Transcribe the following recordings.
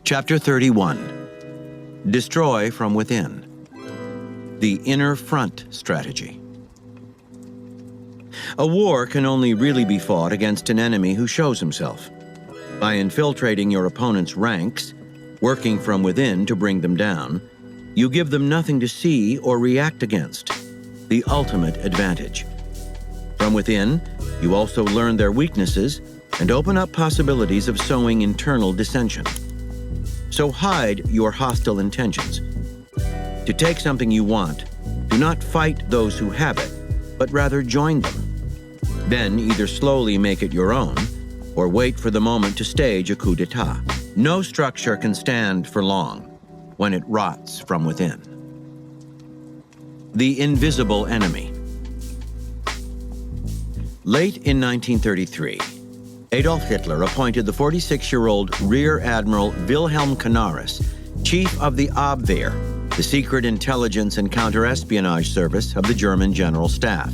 Chapter 31. Destroy from Within. The Inner Front Strategy. A war can only really be fought against an enemy who shows himself. By infiltrating your opponent's ranks, working from within to bring them down, you give them nothing to see or react against. The ultimate advantage. From within, you also learn their weaknesses and open up possibilities of sowing internal dissension. So hide your hostile intentions. To take something you want, do not fight those who have it, but rather join them. Then either slowly make it your own, or wait for the moment to stage a coup d'etat. No structure can stand for long when it rots from within. The Invisible Enemy. Late in 1933, Adolf Hitler appointed the 46-year-old Rear Admiral Wilhelm Canaris chief of the Abwehr, the secret intelligence and counterespionage service of the German General Staff.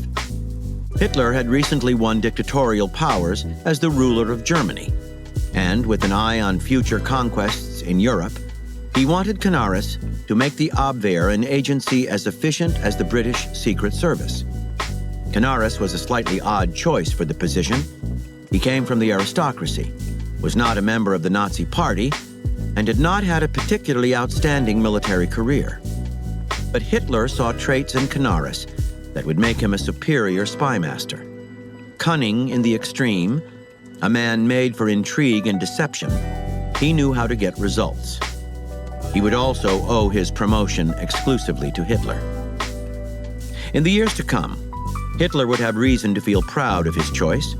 Hitler had recently won dictatorial powers as the ruler of Germany, and with an eye on future conquests in Europe, he wanted Canaris to make the Abwehr an agency as efficient as the British Secret Service. Canaris was a slightly odd choice for the position. He came from the aristocracy, was not a member of the Nazi Party, and had not had a particularly outstanding military career. But Hitler saw traits in Canaris that would make him a superior spy master. Cunning in the extreme, a man made for intrigue and deception, he knew how to get results. He would also owe his promotion exclusively to Hitler. In the years to come, Hitler would have reason to feel proud of his choice.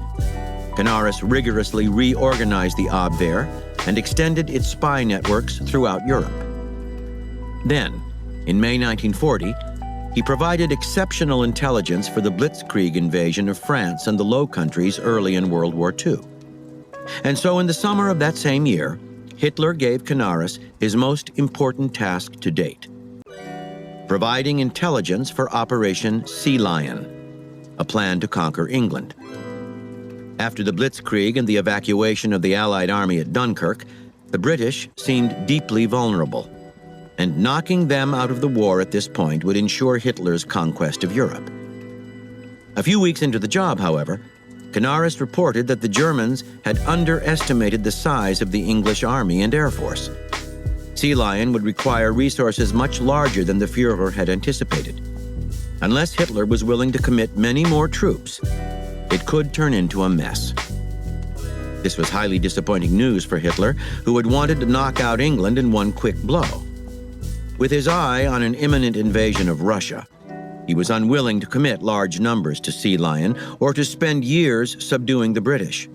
Canaris rigorously reorganized the Abwehr and extended its spy networks throughout Europe. Then, in May 1940, he provided exceptional intelligence for the Blitzkrieg invasion of France and the Low Countries early in World War II. And so in the summer of that same year, Hitler gave Canaris his most important task to date: providing intelligence for Operation Sea Lion, a plan to conquer England. After the Blitzkrieg and the evacuation of the Allied army at Dunkirk, the British seemed deeply vulnerable, and knocking them out of the war at this point would ensure Hitler's conquest of Europe. A few weeks into the job, however, Canaris reported that the Germans had underestimated the size of the English army and air force. Sea Lion would require resources much larger than the Führer had anticipated. Unless Hitler was willing to commit many more troops, it could turn into a mess. This was highly disappointing news for Hitler, who had wanted to knock out England in one quick blow. With his eye on an imminent invasion of Russia, he was unwilling to commit large numbers to Sea Lion or to spend years subduing the British.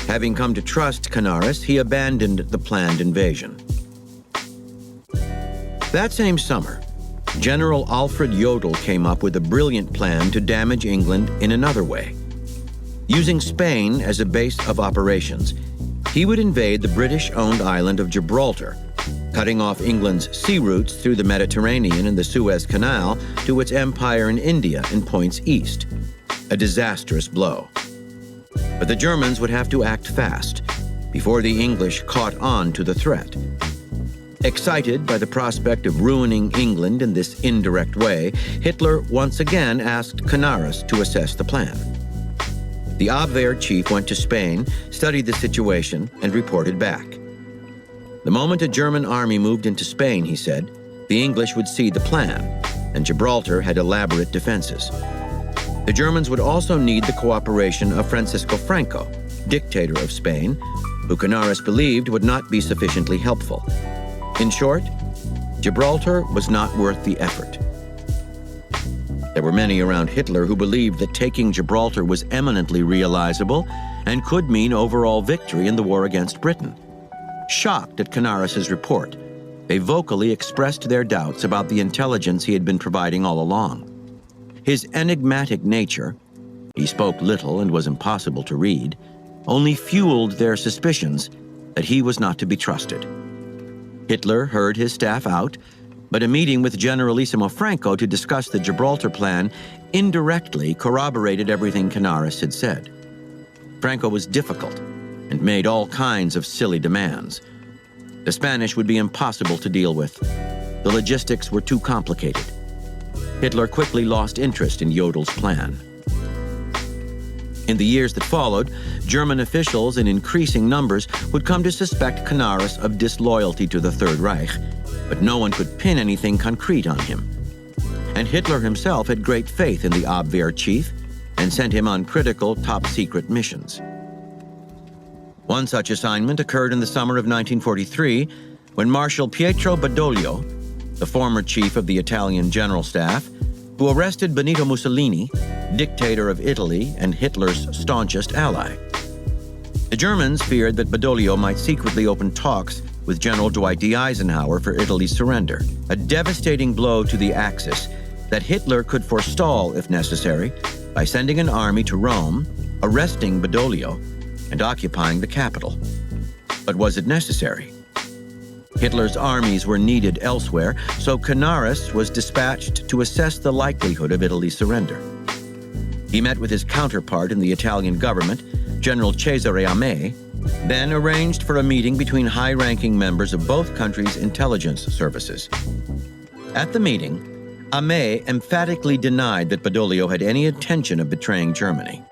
Having come to trust Canaris, he abandoned the planned invasion. That same summer, General Alfred Jodl came up with a brilliant plan to damage England in another way. Using Spain as a base of operations, he would invade the British-owned island of Gibraltar, cutting off England's sea routes through the Mediterranean and the Suez Canal to its empire in India and points east. A disastrous blow. But the Germans would have to act fast before the English caught on to the threat. Excited by the prospect of ruining England in this indirect way, Hitler once again asked Canaris to assess the plan. The Abwehr chief went to Spain, studied the situation, and reported back. The moment a German army moved into Spain, he said, the English would see the plan, and Gibraltar had elaborate defenses. The Germans would also need the cooperation of Francisco Franco, dictator of Spain, who Canaris believed would not be sufficiently helpful. In short, Gibraltar was not worth the effort. There were many around Hitler who believed that taking Gibraltar was eminently realizable and could mean overall victory in the war against Britain. Shocked at Canaris's report, they vocally expressed their doubts about the intelligence he had been providing all along. His enigmatic nature, he spoke little and was impossible to read, only fueled their suspicions that he was not to be trusted. Hitler heard his staff out, but a meeting with Generalissimo Franco to discuss the Gibraltar plan indirectly corroborated everything Canaris had said. Franco was difficult and made all kinds of silly demands. The Spanish would be impossible to deal with. The logistics were too complicated. Hitler quickly lost interest in Jodel's plan. In the years that followed, German officials in increasing numbers would come to suspect Canaris of disloyalty to the Third Reich, but no one could pin anything concrete on him. And Hitler himself had great faith in the Abwehr chief and sent him on critical, top-secret missions. One such assignment occurred in the summer of 1943 when Marshal Pietro Badoglio, the former chief of the Italian General Staff, who arrested Benito Mussolini, dictator of Italy and Hitler's staunchest ally. The Germans feared that Badoglio might secretly open talks with General Dwight D. Eisenhower for Italy's surrender, a devastating blow to the Axis that Hitler could forestall if necessary by sending an army to Rome, arresting Badoglio, and occupying the capital. But was it necessary? Hitler's armies were needed elsewhere, so Canaris was dispatched to assess the likelihood of Italy's surrender. He met with his counterpart in the Italian government, General Cesare Amé, then arranged for a meeting between high-ranking members of both countries' intelligence services. At the meeting, Amé emphatically denied that Badoglio had any intention of betraying Germany.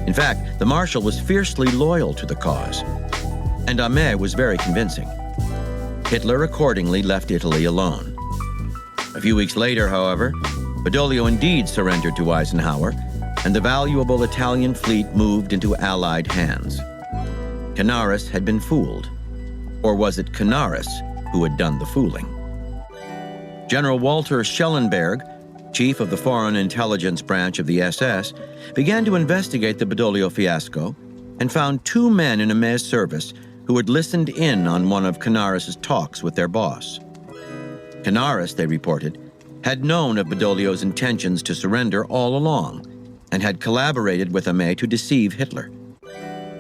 In fact, the Marshal was fiercely loyal to the cause, and Amé was very convincing. Hitler accordingly left Italy alone. A few weeks later, however, Badoglio indeed surrendered to Eisenhower, and the valuable Italian fleet moved into Allied hands. Canaris had been fooled. Or was it Canaris who had done the fooling? General Walter Schellenberg, chief of the Foreign Intelligence Branch of the SS, began to investigate the Badoglio fiasco and found two men in Amé's service who had listened in on one of Canaris' talks with their boss. Canaris, they reported, had known of Badoglio's intentions to surrender all along and had collaborated with Amé to deceive Hitler.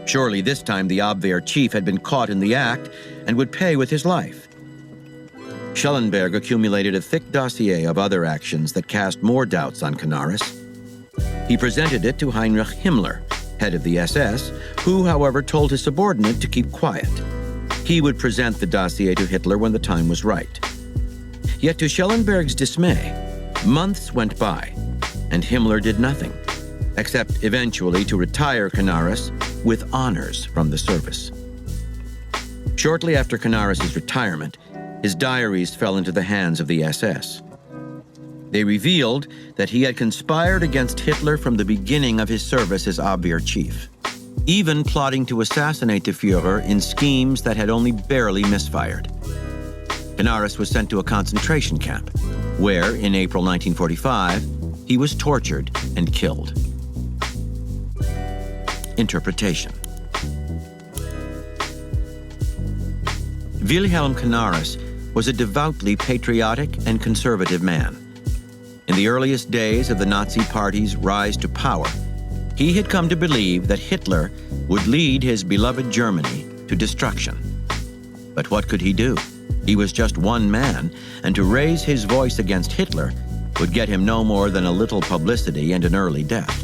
Surely this time the Abwehr chief had been caught in the act and would pay with his life. Schellenberg accumulated a thick dossier of other actions that cast more doubts on Canaris. He presented it to Heinrich Himmler, head of the SS, who, however, told his subordinate to keep quiet. He would present the dossier to Hitler when the time was right. Yet to Schellenberg's dismay, months went by, and Himmler did nothing, except eventually to retire Canaris with honors from the service. Shortly after Canaris' retirement, his diaries fell into the hands of the SS. They revealed that he had conspired against Hitler from the beginning of his service as Abwehr chief, even plotting to assassinate the Führer in schemes that had only barely misfired. Canaris was sent to a concentration camp, where, in April 1945, he was tortured and killed. Interpretation. Wilhelm Canaris was a devoutly patriotic and conservative man. In the earliest days of the Nazi Party's rise to power, he had come to believe that Hitler would lead his beloved Germany to destruction. But what could he do? He was just one man, and to raise his voice against Hitler would get him no more than a little publicity and an early death.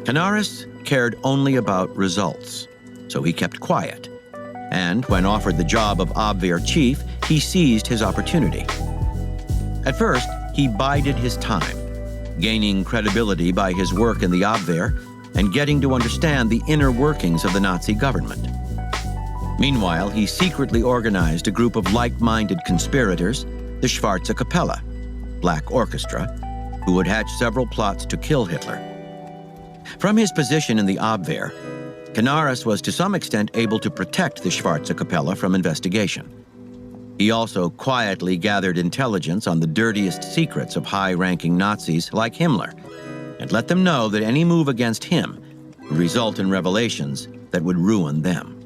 Canaris cared only about results, so he kept quiet. And when offered the job of Abwehr chief, he seized his opportunity. At first, he bided his time, gaining credibility by his work in the Abwehr and getting to understand the inner workings of the Nazi government. Meanwhile, he secretly organized a group of like-minded conspirators, the Schwarze Kapelle, Black Orchestra, who would hatch several plots to kill Hitler. From his position in the Abwehr, Canaris was to some extent able to protect the Schwarze Kapelle from investigation. He also quietly gathered intelligence on the dirtiest secrets of high-ranking Nazis like Himmler, and let them know that any move against him would result in revelations that would ruin them.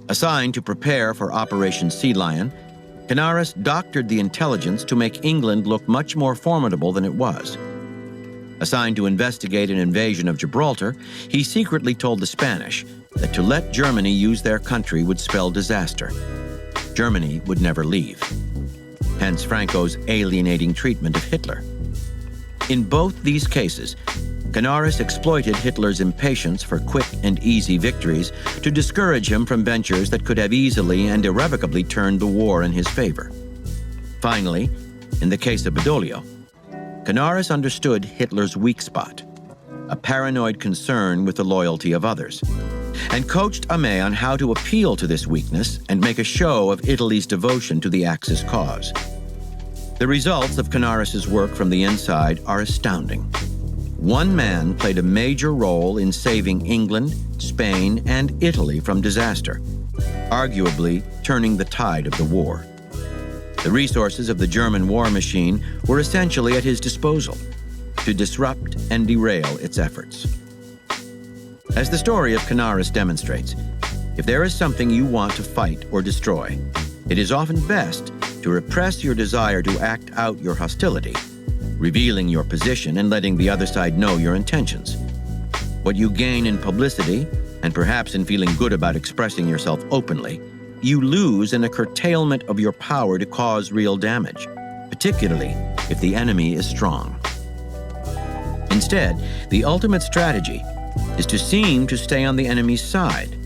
Assigned to prepare for Operation Sea Lion, Canaris doctored the intelligence to make England look much more formidable than it was. Assigned to investigate an invasion of Gibraltar, he secretly told the Spanish that to let Germany use their country would spell disaster. Germany would never leave. Hence Franco's alienating treatment of Hitler. In both these cases, Canaris exploited Hitler's impatience for quick and easy victories to discourage him from ventures that could have easily and irrevocably turned the war in his favor. Finally, in the case of Badoglio, Canaris understood Hitler's weak spot, a paranoid concern with the loyalty of others, and coached Amé on how to appeal to this weakness and make a show of Italy's devotion to the Axis cause. The results of Canaris's work from the inside are astounding. One man played a major role in saving England, Spain, and Italy from disaster, arguably turning the tide of the war. The resources of the German war machine were essentially at his disposal to disrupt and derail its efforts. As the story of Canaris demonstrates, if there is something you want to fight or destroy, it is often best to repress your desire to act out your hostility, revealing your position and letting the other side know your intentions. What you gain in publicity, and perhaps in feeling good about expressing yourself openly, you lose in a curtailment of your power to cause real damage, particularly if the enemy is strong. Instead, the ultimate strategy is to seem to stay on the enemy's side,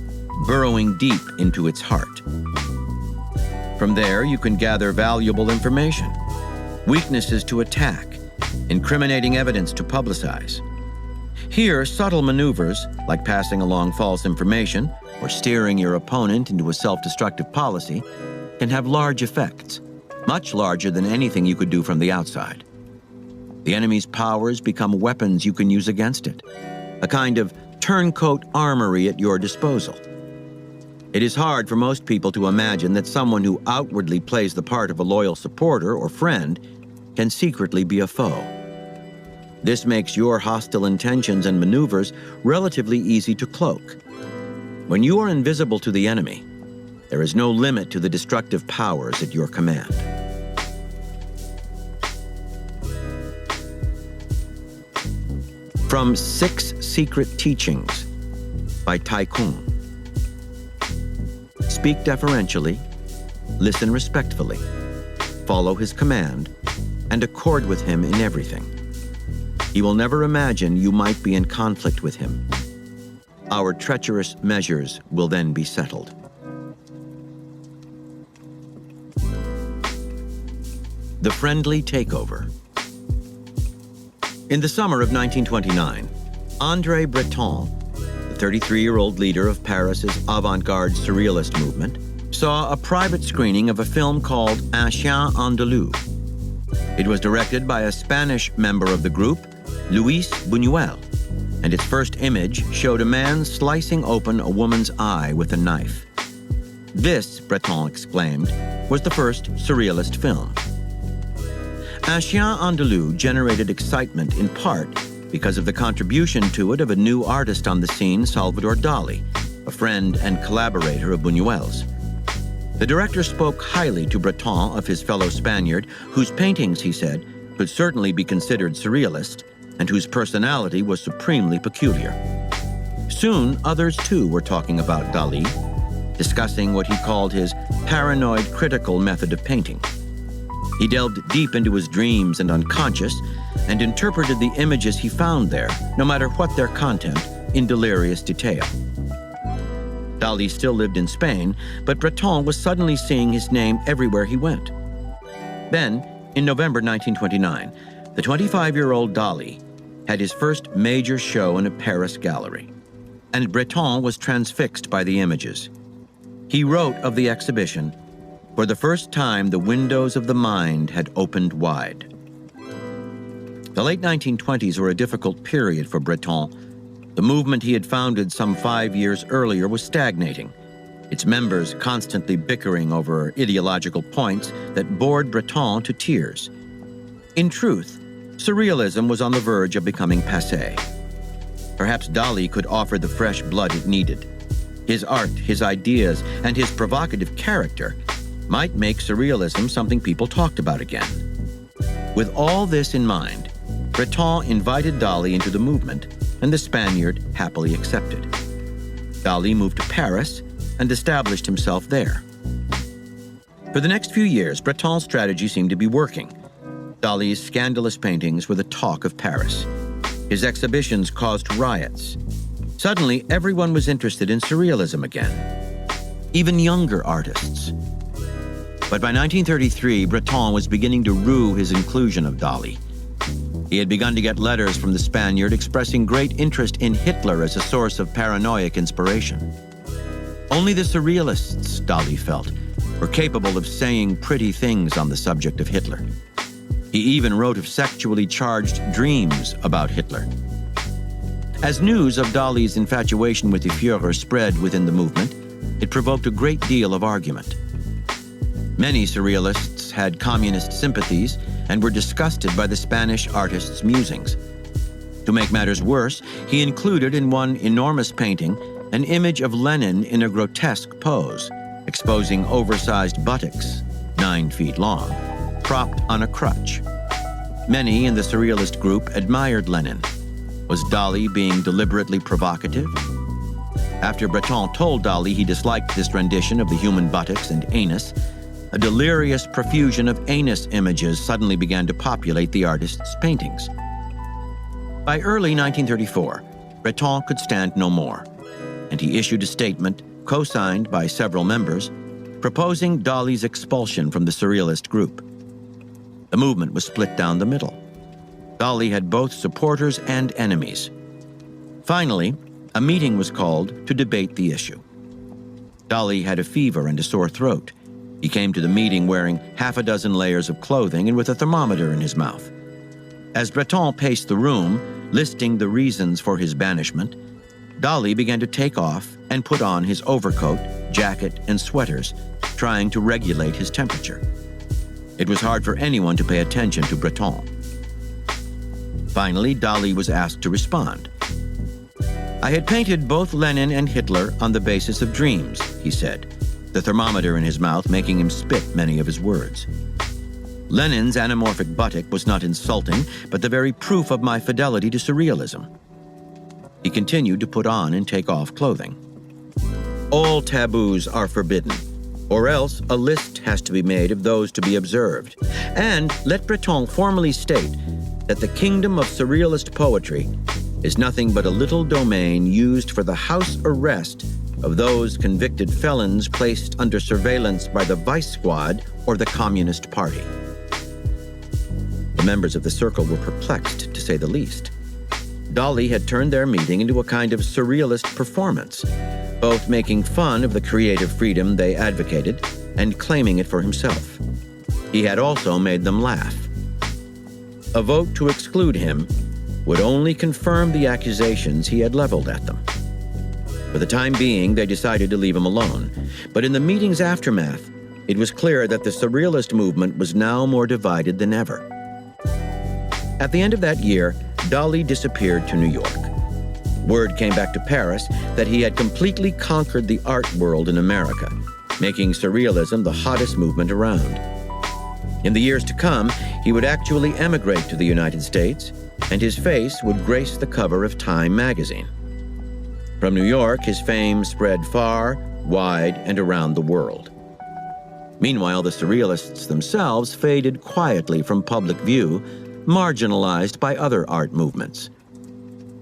burrowing deep into its heart. From there, you can gather valuable information, weaknesses to attack, incriminating evidence to publicize. Here, subtle maneuvers, like passing along false information or steering your opponent into a self-destructive policy, can have large effects, much larger than anything you could do from the outside. The enemy's powers become weapons you can use against it, a kind of turncoat armory at your disposal. It is hard for most people to imagine that someone who outwardly plays the part of a loyal supporter or friend can secretly be a foe. This makes your hostile intentions and maneuvers relatively easy to cloak. When you are invisible to the enemy, there is no limit to the destructive powers at your command. From 6 Secret Teachings by Tai Kung. Speak deferentially, listen respectfully, follow his command, and accord with him in everything. He will never imagine you might be in conflict with him. Our treacherous measures will then be settled. The Friendly Takeover. In the summer of 1929, André Breton, the 33-year-old leader of Paris's avant-garde surrealist movement, saw a private screening of a film called Un Chien Andalou. It was directed by a Spanish member of the group, Luis Buñuel, and its first image showed a man slicing open a woman's eye with a knife. This, Breton exclaimed, was the first surrealist film. Un Chien Andalou generated excitement in part because of the contribution to it of a new artist on the scene, Salvador Dali, a friend and collaborator of Buñuel's. The director spoke highly to Breton of his fellow Spaniard, whose paintings, he said, could certainly be considered surrealist, and whose personality was supremely peculiar. Soon, others too were talking about Dali, discussing what he called his paranoid critical method of painting. He delved deep into his dreams and unconscious and interpreted the images he found there, no matter what their content, in delirious detail. Dali still lived in Spain, but Breton was suddenly seeing his name everywhere he went. Then, in November 1929, the 25-year-old Dali had his first major show in a Paris gallery, and Breton was transfixed by the images. He wrote of the exhibition, "For the first time, the windows of the mind had opened wide." The late 1920s were a difficult period for Breton. The movement he had founded some 5 years earlier was stagnating, its members constantly bickering over ideological points that bored Breton to tears. In truth, surrealism was on the verge of becoming passé. Perhaps Dali could offer the fresh blood it needed. His art, his ideas, and his provocative character might make surrealism something people talked about again. With all this in mind, Breton invited Dali into the movement, and the Spaniard happily accepted. Dali moved to Paris and established himself there. For the next few years, Breton's strategy seemed to be working. Dali's scandalous paintings were the talk of Paris. His exhibitions caused riots. Suddenly, everyone was interested in surrealism again, even younger artists. But by 1933, Breton was beginning to rue his inclusion of Dali. He had begun to get letters from the Spaniard expressing great interest in Hitler as a source of paranoid inspiration. Only the surrealists, Dali felt, were capable of saying pretty things on the subject of Hitler. He even wrote of sexually charged dreams about Hitler. As news of Dali's infatuation with the Führer spread within the movement, it provoked a great deal of argument. Many surrealists had communist sympathies and were disgusted by the Spanish artist's musings. To make matters worse, he included in one enormous painting an image of Lenin in a grotesque pose, exposing oversized buttocks, 9 feet long, propped on a crutch. Many in the surrealist group admired Lenin. Was Dali being deliberately provocative? After Breton told Dali he disliked this rendition of the human buttocks and anus, a delirious profusion of anus images suddenly began to populate the artist's paintings. By early 1934, Breton could stand no more, and he issued a statement, co-signed by several members, proposing Dali's expulsion from the surrealist group. The movement was split down the middle. Dali had both supporters and enemies. Finally, a meeting was called to debate the issue. Dali had a fever and a sore throat. He came to the meeting wearing half a dozen layers of clothing and with a thermometer in his mouth. As Breton paced the room, listing the reasons for his banishment, Dali began to take off and put on his overcoat, jacket, and sweaters, trying to regulate his temperature. It was hard for anyone to pay attention to Breton. Finally, Dali was asked to respond. "I had painted both Lenin and Hitler on the basis of dreams," he said, the thermometer in his mouth making him spit many of his words. "Lenin's anamorphic buttock was not insulting, but the very proof of my fidelity to surrealism." He continued to put on and take off clothing. "All taboos are forbidden, or else a list has to be made of those to be observed. And let Breton formally state that the kingdom of surrealist poetry is nothing but a little domain used for the house arrest of those convicted felons placed under surveillance by the Vice Squad or the Communist Party." The members of the circle were perplexed, to say the least. Dali had turned their meeting into a kind of surrealist performance, both making fun of the creative freedom they advocated and claiming it for himself. He had also made them laugh. A vote to exclude him would only confirm the accusations he had leveled at them. For the time being, they decided to leave him alone, but in the meeting's aftermath, it was clear that the surrealist movement was now more divided than ever. At the end of that year, Dali disappeared to New York. Word came back to Paris that he had completely conquered the art world in America, making surrealism the hottest movement around. In the years to come, he would actually emigrate to the United States, and his face would grace the cover of Time magazine. From New York, his fame spread far, wide, and around the world. Meanwhile, the surrealists themselves faded quietly from public view, marginalized by other art movements.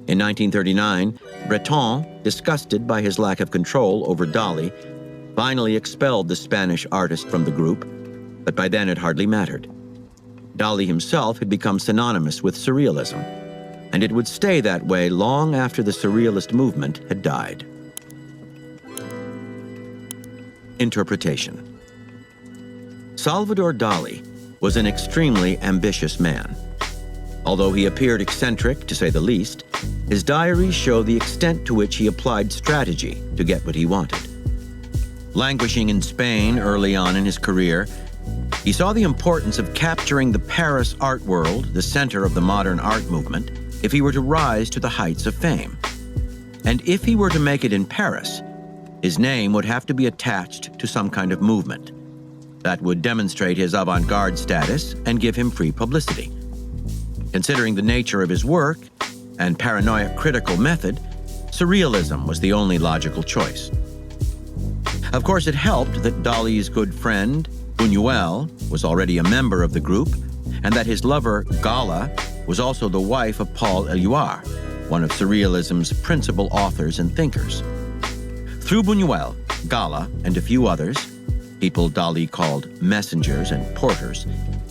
In 1939, Breton, disgusted by his lack of control over Dali, finally expelled the Spanish artist from the group, but by then it hardly mattered. Dali himself had become synonymous with surrealism, and it would stay that way long after the surrealist movement had died. Interpretation. Salvador Dali was an extremely ambitious man. Although he appeared eccentric, to say the least, his diaries show the extent to which he applied strategy to get what he wanted. Languishing in Spain early on in his career, he saw the importance of capturing the Paris art world, the center of the modern art movement, if he were to rise to the heights of fame. And if he were to make it in Paris, his name would have to be attached to some kind of movement that would demonstrate his avant-garde status and give him free publicity. Considering the nature of his work and paranoid critical method, surrealism was the only logical choice. Of course, it helped that Dali's good friend, Buñuel, was already a member of the group, and that his lover, Gala, was also the wife of Paul Éluard, one of Surrealism's principal authors and thinkers. Through Buñuel, Gala, and a few others, people Dalí called messengers and porters,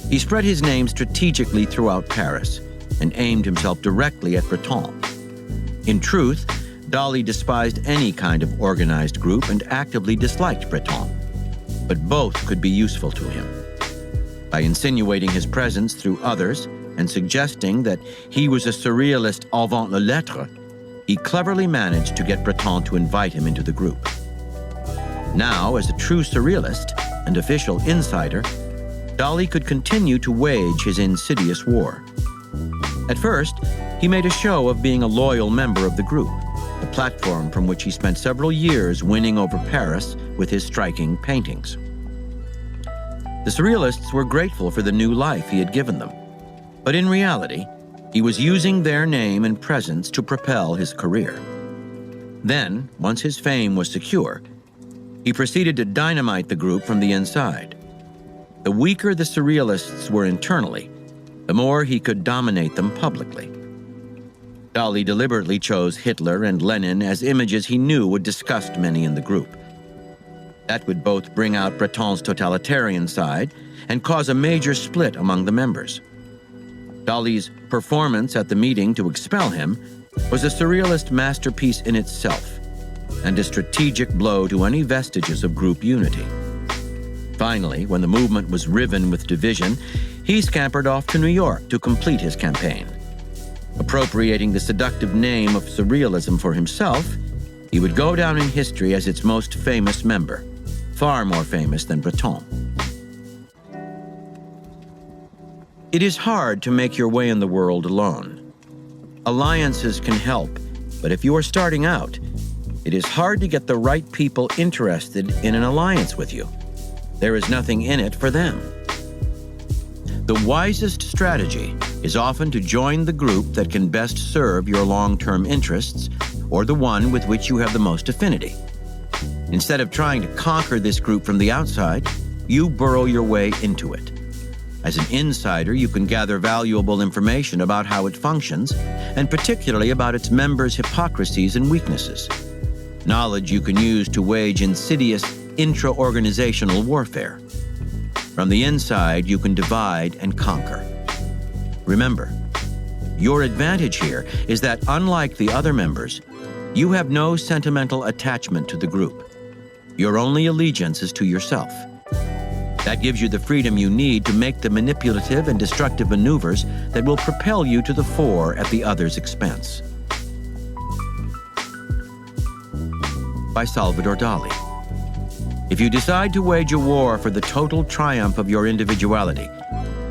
he spread his name strategically throughout Paris and aimed himself directly at Breton. In truth, Dalí despised any kind of organized group and actively disliked Breton, but both could be useful to him. By insinuating his presence through others and suggesting that he was a surrealist avant la lettre, he cleverly managed to get Breton to invite him into the group. Now, as a true surrealist and official insider, Dalí could continue to wage his insidious war. At first, he made a show of being a loyal member of the group, the platform from which he spent several years winning over Paris with his striking paintings. The Surrealists were grateful for the new life he had given them, but in reality, he was using their name and presence to propel his career. Then, once his fame was secure, he proceeded to dynamite the group from the inside. The weaker the Surrealists were internally, the more he could dominate them publicly. Dalí deliberately chose Hitler and Lenin as images he knew would disgust many in the group. That would both bring out Breton's totalitarian side and cause a major split among the members. Dalí's performance at the meeting to expel him was a surrealist masterpiece in itself and a strategic blow to any vestiges of group unity. Finally, when the movement was riven with division, he scampered off to New York to complete his campaign. Appropriating the seductive name of surrealism for himself, he would go down in history as its most famous member, far more famous than Breton. It is hard to make your way in the world alone. Alliances can help, but if you are starting out, it is hard to get the right people interested in an alliance with you. There is nothing in it for them. The wisest strategy is often to join the group that can best serve your long-term interests or the one with which you have the most affinity. Instead of trying to conquer this group from the outside, you burrow your way into it. As an insider, you can gather valuable information about how it functions, and particularly about its members' hypocrisies and weaknesses. Knowledge you can use to wage insidious intra-organizational warfare. From the inside, you can divide and conquer. Remember, your advantage here is that unlike the other members, you have no sentimental attachment to the group. Your only allegiance is to yourself. That gives you the freedom you need to make the manipulative and destructive maneuvers that will propel you to the fore at the other's expense. By Salvador Dalí. If you decide to wage a war for the total triumph of your individuality,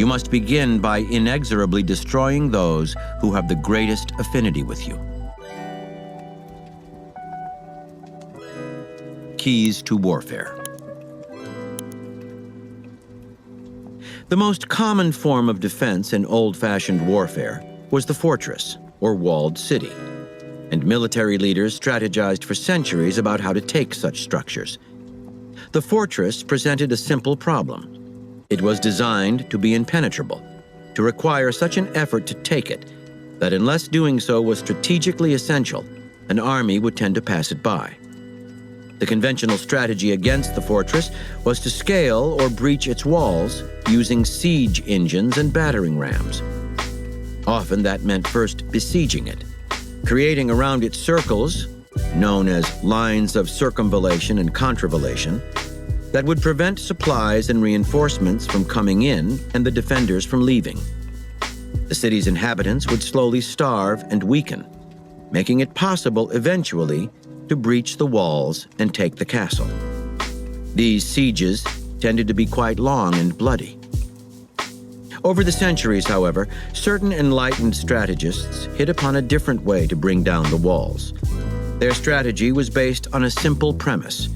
you must begin by inexorably destroying those who have the greatest affinity with you. Keys to warfare. The most common form of defense in old-fashioned warfare was the fortress, or walled city, and military leaders strategized for centuries about how to take such structures. The fortress presented a simple problem. It was designed to be impenetrable, to require such an effort to take it that unless doing so was strategically essential, an army would tend to pass it by. The conventional strategy against the fortress was to scale or breach its walls using siege engines and battering rams. Often that meant first besieging it, creating around it circles, known as lines of circumvallation and contravallation, that would prevent supplies and reinforcements from coming in and the defenders from leaving. The city's inhabitants would slowly starve and weaken, making it possible eventually to breach the walls and take the castle. These sieges tended to be quite long and bloody. Over the centuries, however, certain enlightened strategists hit upon a different way to bring down the walls. Their strategy was based on a simple premise.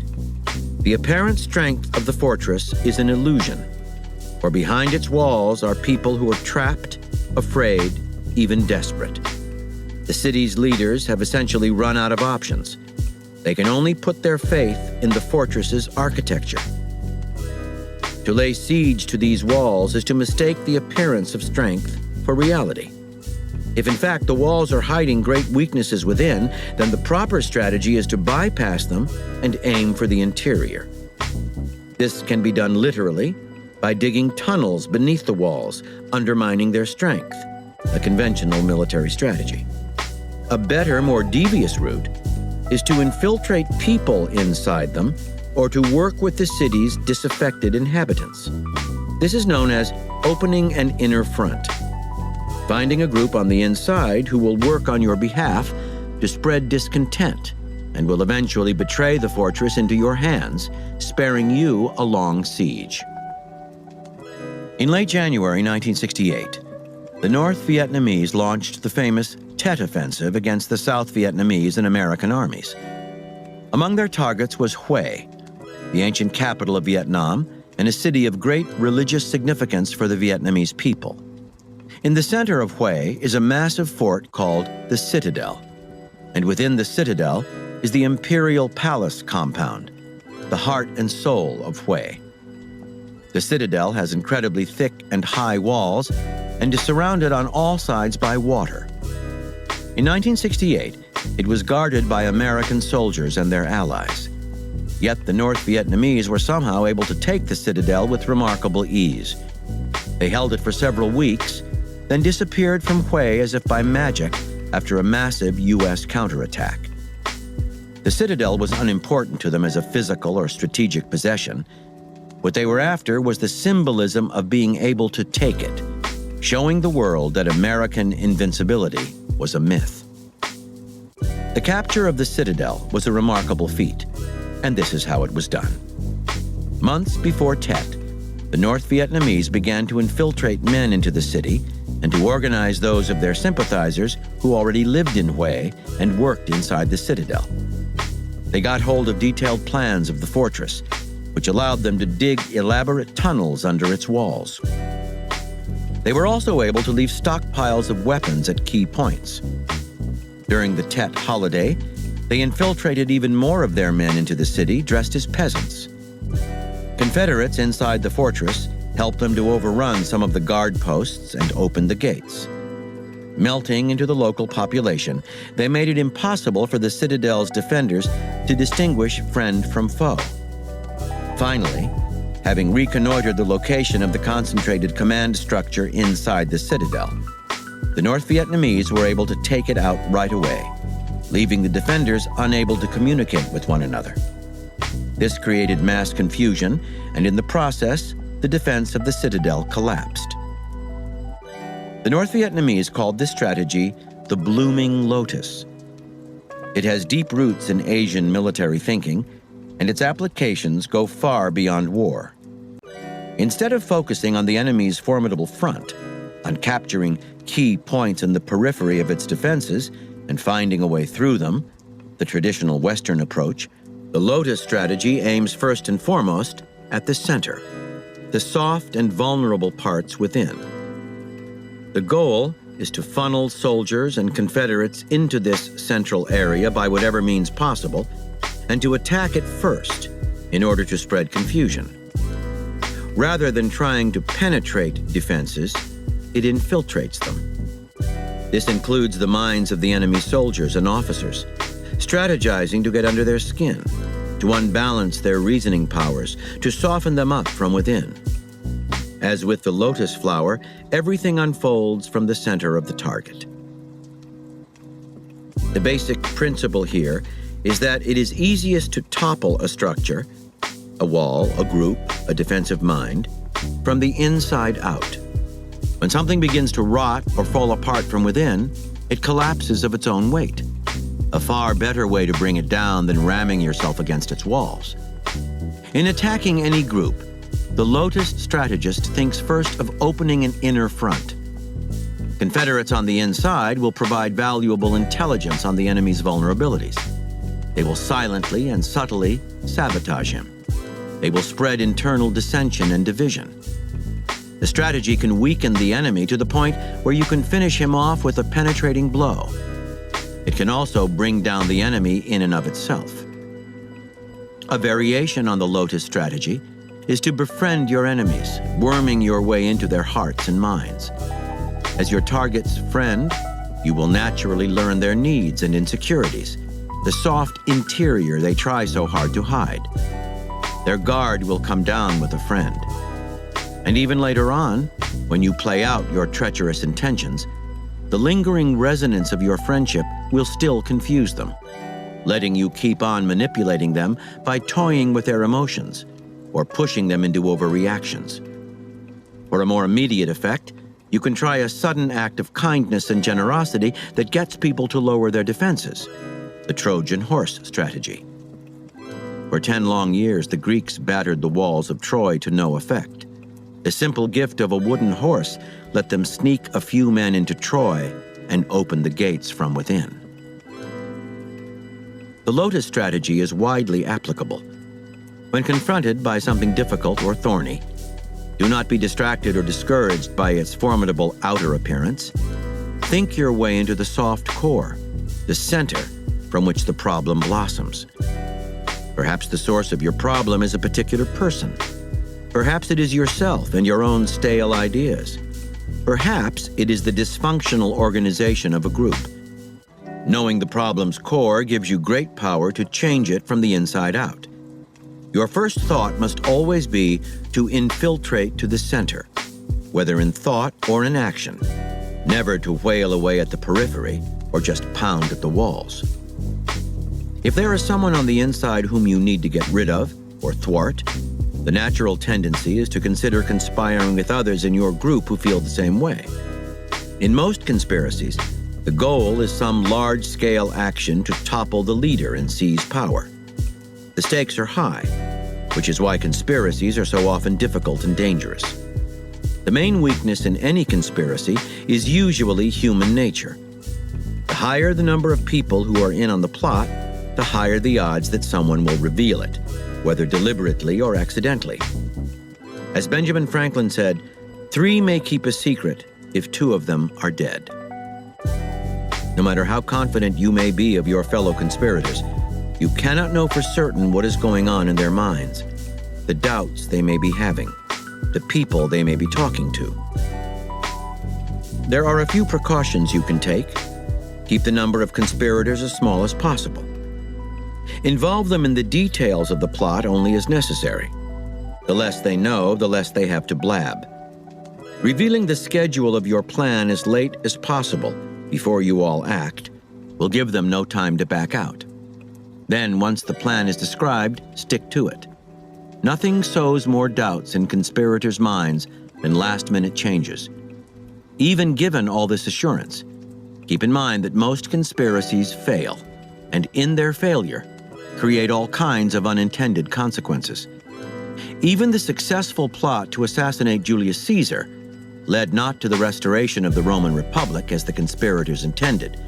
The apparent strength of the fortress is an illusion, for behind its walls are people who are trapped, afraid, even desperate. The city's leaders have essentially run out of options. They can only put their faith in the fortress's architecture. To lay siege to these walls is to mistake the appearance of strength for reality. If in fact the walls are hiding great weaknesses within, then the proper strategy is to bypass them and aim for the interior. This can be done literally by digging tunnels beneath the walls, undermining their strength, a conventional military strategy. A better, more devious route is to infiltrate people inside them or to work with the city's disaffected inhabitants. This is known as opening an inner front, finding a group on the inside who will work on your behalf to spread discontent and will eventually betray the fortress into your hands, sparing you a long siege. In late January 1968, the North Vietnamese launched the famous Tet Offensive against the South Vietnamese and American armies. Among their targets was Hue, the ancient capital of Vietnam and a city of great religious significance for the Vietnamese people. In the center of Hue is a massive fort called the Citadel, and within the Citadel is the Imperial Palace compound, the heart and soul of Hue. The Citadel has incredibly thick and high walls and is surrounded on all sides by water. In 1968, it was guarded by American soldiers and their allies. Yet the North Vietnamese were somehow able to take the Citadel with remarkable ease. They held it for several weeks, then disappeared from Hue as if by magic after a massive U.S. counterattack. The Citadel was unimportant to them as a physical or strategic possession. What they were after was the symbolism of being able to take it, showing the world that American invincibility was a myth. The capture of the Citadel was a remarkable feat, and this is how it was done. Months before Tet, the North Vietnamese began to infiltrate men into the city and to organize those of their sympathizers who already lived in Hue and worked inside the Citadel. They got hold of detailed plans of the fortress, which allowed them to dig elaborate tunnels under its walls. They were also able to leave stockpiles of weapons at key points. During the Tet holiday, they infiltrated even more of their men into the city dressed as peasants. Confederates inside the fortress helped them to overrun some of the guard posts and open the gates. Melting into the local population, they made it impossible for the Citadel's defenders to distinguish friend from foe. Finally, having reconnoitered the location of the concentrated command structure inside the Citadel, the North Vietnamese were able to take it out right away, leaving the defenders unable to communicate with one another. This created mass confusion, and in the process, the defense of the Citadel collapsed. The North Vietnamese called this strategy the blooming lotus. It has deep roots in Asian military thinking, and its applications go far beyond war. Instead of focusing on the enemy's formidable front, on capturing key points in the periphery of its defenses and finding a way through them, the traditional Western approach, the lotus strategy aims first and foremost at the center, the soft and vulnerable parts within. The goal is to funnel soldiers and Confederates into this central area by whatever means possible, and to attack it first in order to spread confusion. Rather than trying to penetrate defenses, it infiltrates them. This includes the minds of the enemy soldiers and officers, strategizing to get under their skin, to unbalance their reasoning powers, to soften them up from within. As with the lotus flower, everything unfolds from the center of the target. The basic principle here is that it is easiest to topple a structure, a wall, a group, a defensive mind, from the inside out. When something begins to rot or fall apart from within, it collapses of its own weight. A far better way to bring it down than ramming yourself against its walls. In attacking any group, the lotus strategist thinks first of opening an inner front. Confederates on the inside will provide valuable intelligence on the enemy's vulnerabilities. They will silently and subtly sabotage him. They will spread internal dissension and division. The strategy can weaken the enemy to the point where you can finish him off with a penetrating blow. It can also bring down the enemy in and of itself. A variation on the lotus strategy is to befriend your enemies, worming your way into their hearts and minds. As your target's friend, You will naturally learn their needs and insecurities, the soft interior they try so hard to hide. Their guard will come down with a friend. And even later on, when you play out your treacherous intentions, the lingering resonance of your friendship will still confuse them, letting you keep on manipulating them by toying with their emotions or pushing them into overreactions. For a more immediate effect, you can try a sudden act of kindness and generosity that gets people to lower their defenses, the Trojan horse strategy. For 10 long years, the Greeks battered the walls of Troy to no effect. The simple gift of a wooden horse let them sneak a few men into Troy and open the gates from within. The lotus strategy is widely applicable. When confronted by something difficult or thorny, do not be distracted or discouraged by its formidable outer appearance. Think your way into the soft core, the center from which the problem blossoms. Perhaps the source of your problem is a particular person. Perhaps it is yourself and your own stale ideas. Perhaps it is the dysfunctional organization of a group. Knowing the problem's core gives you great power to change it from the inside out. Your first thought must always be to infiltrate to the center, whether in thought or in action, never to whale away at the periphery or just pound at the walls. If there is someone on the inside whom you need to get rid of or thwart, the natural tendency is to consider conspiring with others in your group who feel the same way. In most conspiracies, the goal is some large-scale action to topple the leader and seize power. The stakes are high, which is why conspiracies are so often difficult and dangerous. The main weakness in any conspiracy is usually human nature. The higher the number of people who are in on the plot, the higher the odds that someone will reveal it, whether deliberately or accidentally. As Benjamin Franklin said, 3 may keep a secret if 2 of them are dead. No matter how confident you may be of your fellow conspirators, you cannot know for certain what is going on in their minds, the doubts they may be having, the people they may be talking to. There are a few precautions you can take. Keep the number of conspirators as small as possible. Involve them in the details of the plot only as necessary. The less they know, the less they have to blab. Revealing the schedule of your plan as late as possible before you all act will give them no time to back out. Then, once the plan is described, stick to it. Nothing sows more doubts in conspirators' minds than last-minute changes. Even given all this assurance, keep in mind that most conspiracies fail, and in their failure, create all kinds of unintended consequences. Even the successful plot to assassinate Julius Caesar led not to the restoration of the Roman Republic as the conspirators intended,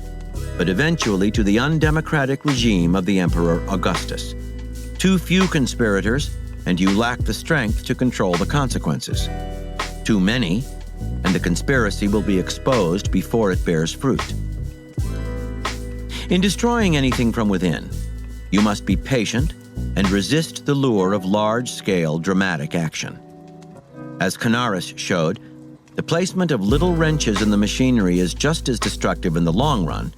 but eventually to the undemocratic regime of the Emperor Augustus. Too few conspirators, and you lack the strength to control the consequences. Too many, and the conspiracy will be exposed before it bears fruit. In destroying anything from within, you must be patient and resist the lure of large-scale dramatic action. As Canaris showed, the placement of little wrenches in the machinery is just as destructive in the long run,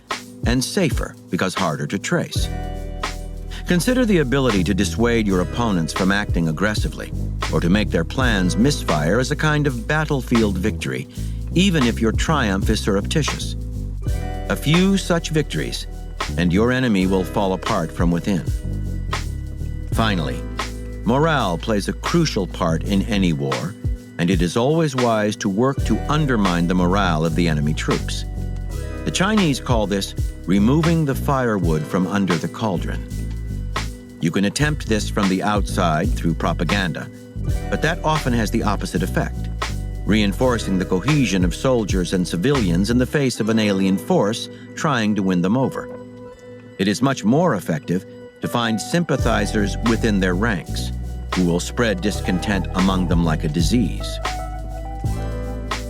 and safer because harder to trace. Consider the ability to dissuade your opponents from acting aggressively or to make their plans misfire as a kind of battlefield victory, even if your triumph is surreptitious. A few such victories, and your enemy will fall apart from within. Finally, morale plays a crucial part in any war, and it is always wise to work to undermine the morale of the enemy troops. The Chinese call this removing the firewood from under the cauldron. You can attempt this from the outside through propaganda, but that often has the opposite effect, reinforcing the cohesion of soldiers and civilians in the face of an alien force trying to win them over. It is much more effective to find sympathizers within their ranks, who will spread discontent among them like a disease.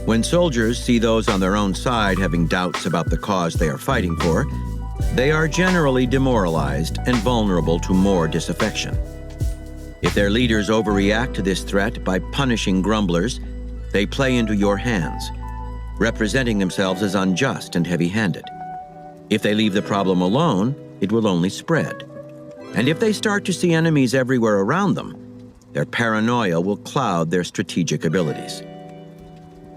When soldiers see those on their own side having doubts about the cause they are fighting for, they are generally demoralized and vulnerable to more disaffection. If their leaders overreact to this threat by punishing grumblers, they play into your hands. representing themselves as unjust and heavy-handed. If they leave the problem alone, it will only spread. And if they start to see enemies everywhere around them, their paranoia will cloud their strategic abilities.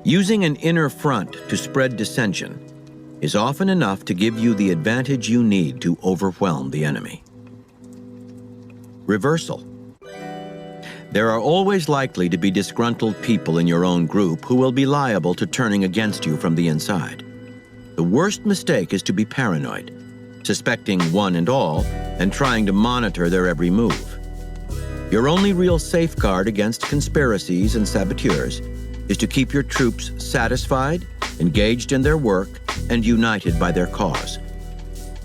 Using an inner front to spread dissension is often enough to give you the advantage you need to overwhelm the enemy. Reversal. There are always likely to be disgruntled people in your own group who will be liable to turning against you from the inside. The worst mistake is to be paranoid, suspecting one and all and trying to monitor their every move. Your only real safeguard against conspiracies and saboteurs is to keep your troops satisfied, engaged in their work, and united by their cause.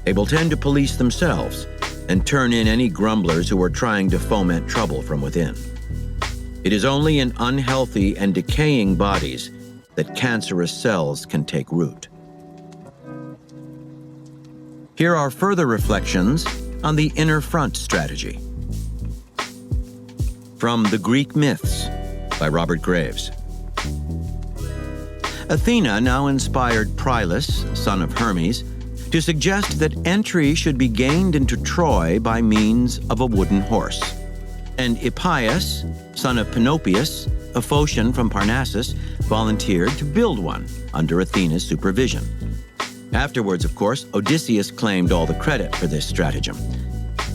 They will tend to police themselves and turn in any grumblers who are trying to foment trouble from within. It is only in unhealthy and decaying bodies that cancerous cells can take root. Here are further reflections on the inner front strategy. From The Greek Myths by Robert Graves. Athena now inspired Prilus, son of Hermes, to suggest that entry should be gained into Troy by means of a wooden horse. And Hippias, son of Panopeus, a Phocian from Parnassus, volunteered to build one under Athena's supervision. Afterwards, of course, Odysseus claimed all the credit for this stratagem.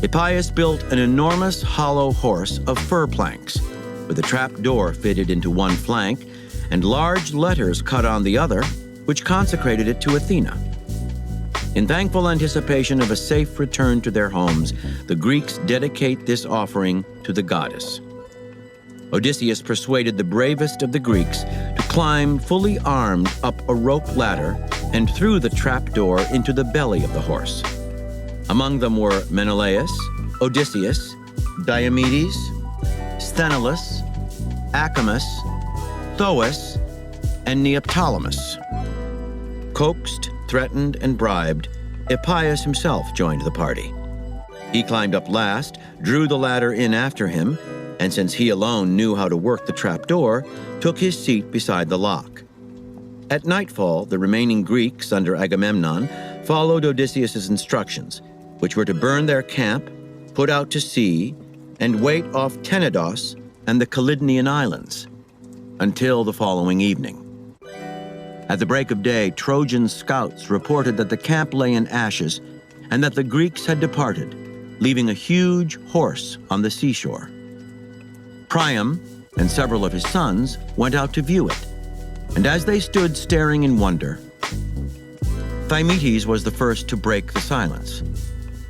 Hippias built an enormous hollow horse of fir planks, with a trap door fitted into one flank and large letters cut on the other, which consecrated it to Athena. In thankful anticipation of a safe return to their homes, the Greeks dedicate this offering to the goddess. Odysseus persuaded the bravest of the Greeks to climb fully armed up a rope ladder and through the trapdoor into the belly of the horse. Among them were Menelaus, Odysseus, Diomedes, Sthenelus, Acamas, Thoas, and Neoptolemus. Coaxed, threatened, and bribed, Hippias himself joined the party. He climbed up last, drew the ladder in after him, and since he alone knew how to work the trapdoor, took his seat beside the lock. At nightfall, the remaining Greeks under Agamemnon followed Odysseus' instructions, which were to burn their camp, put out to sea, and wait off Tenedos and the Calydnian Islands until the following evening. At the break of day, Trojan scouts reported that the camp lay in ashes and that the Greeks had departed, leaving a huge horse on the seashore. Priam and several of his sons went out to view it, and as they stood staring in wonder, Thymoetes was the first to break the silence.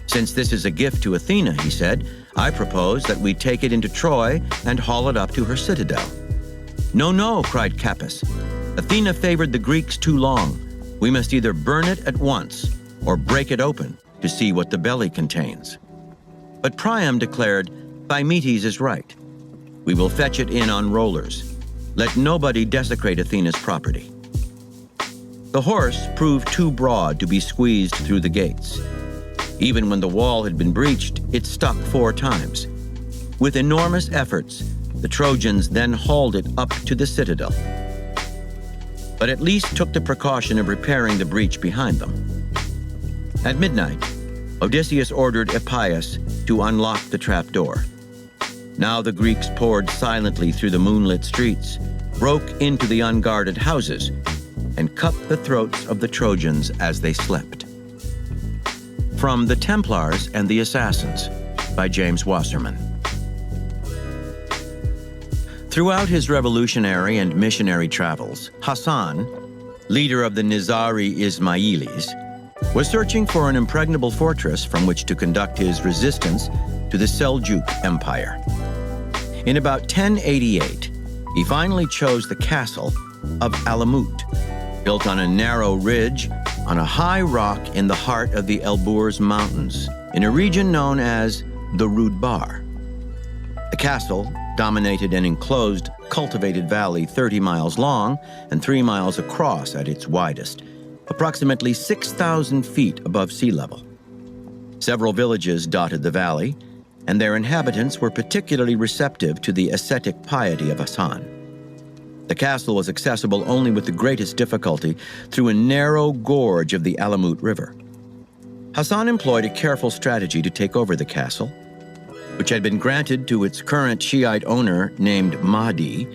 "Since this is a gift to Athena," he said, "I propose that we take it into Troy and haul it up to her citadel." "No, no," cried Capys. "Athena favored the Greeks too long. We must either burn it at once or break it open to see what the belly contains." But Priam declared, "Thymoetes is right. We will fetch it in on rollers. Let nobody desecrate Athena's property." The horse proved too broad to be squeezed through the gates. Even when the wall had been breached, it stuck 4 times. With enormous efforts, the Trojans then hauled it up to the citadel, but at least took the precaution of repairing the breach behind them. At midnight, Odysseus ordered Hippias to unlock the trapdoor. Now the Greeks poured silently through the moonlit streets, broke into the unguarded houses, and cut the throats of the Trojans as they slept. From The Templars and the Assassins by James Wasserman. Throughout his revolutionary and missionary travels, Hassan, leader of the Nizari Ismailis, was searching for an impregnable fortress from which to conduct his resistance to the Seljuk Empire. In about 1088, he finally chose the castle of Alamut, built on a narrow ridge on a high rock in the heart of the Elburz Mountains, in a region known as the Rudbar. The castle dominated an enclosed, cultivated valley 30 miles long and 3 miles across at its widest, approximately 6,000 feet above sea level. Several villages dotted the valley, and their inhabitants were particularly receptive to the ascetic piety of Hassan. The castle was accessible only with the greatest difficulty through a narrow gorge of the Alamut River. Hassan employed a careful strategy to take over the castle, which had been granted to its current Shiite owner named Mahdi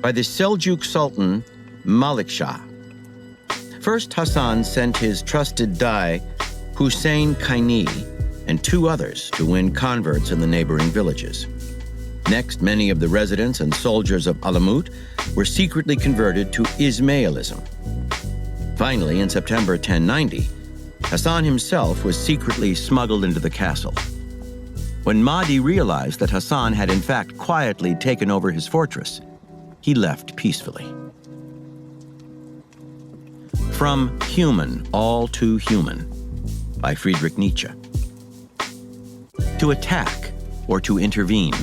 by the Seljuk Sultan Malik Shah. First, Hassan sent his trusted Dai, Hussein Kaini, and 2 others to win converts in the neighboring villages. Next, many of the residents and soldiers of Alamut were secretly converted to Ismailism. Finally, in September 1090, Hassan himself was secretly smuggled into the castle. When Mahdi realized that Hassan had in fact quietly taken over his fortress, he left peacefully. From Human, All Too Human, by Friedrich Nietzsche. To attack or to intervene.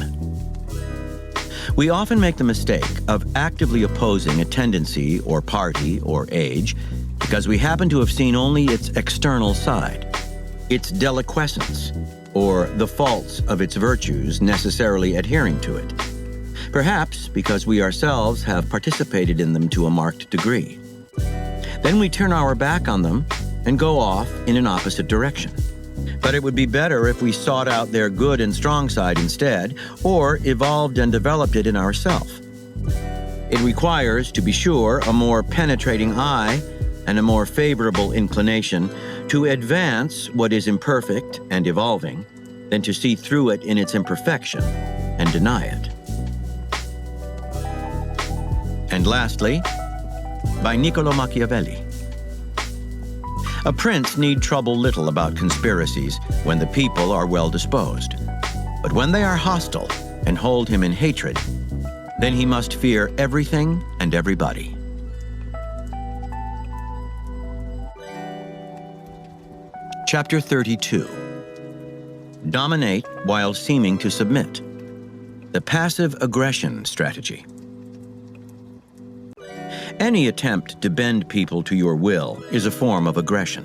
We often make the mistake of actively opposing a tendency or party or age because we happen to have seen only its external side, its deliquescence, or the faults of its virtues necessarily adhering to it. Perhaps because we ourselves have participated in them to a marked degree. Then we turn our back on them and go off in an opposite direction. But it would be better if we sought out their good and strong side instead, or evolved and developed it in ourselves. It requires, to be sure, a more penetrating eye and a more favorable inclination to advance what is imperfect and evolving than to see through it in its imperfection and deny it. And lastly, by Niccolò Machiavelli. A prince need trouble little about conspiracies when the people are well disposed. But when they are hostile and hold him in hatred, then he must fear everything and everybody. Chapter 32. Dominate while seeming to submit. The passive aggression strategy. Any attempt to bend people to your will is a form of aggression.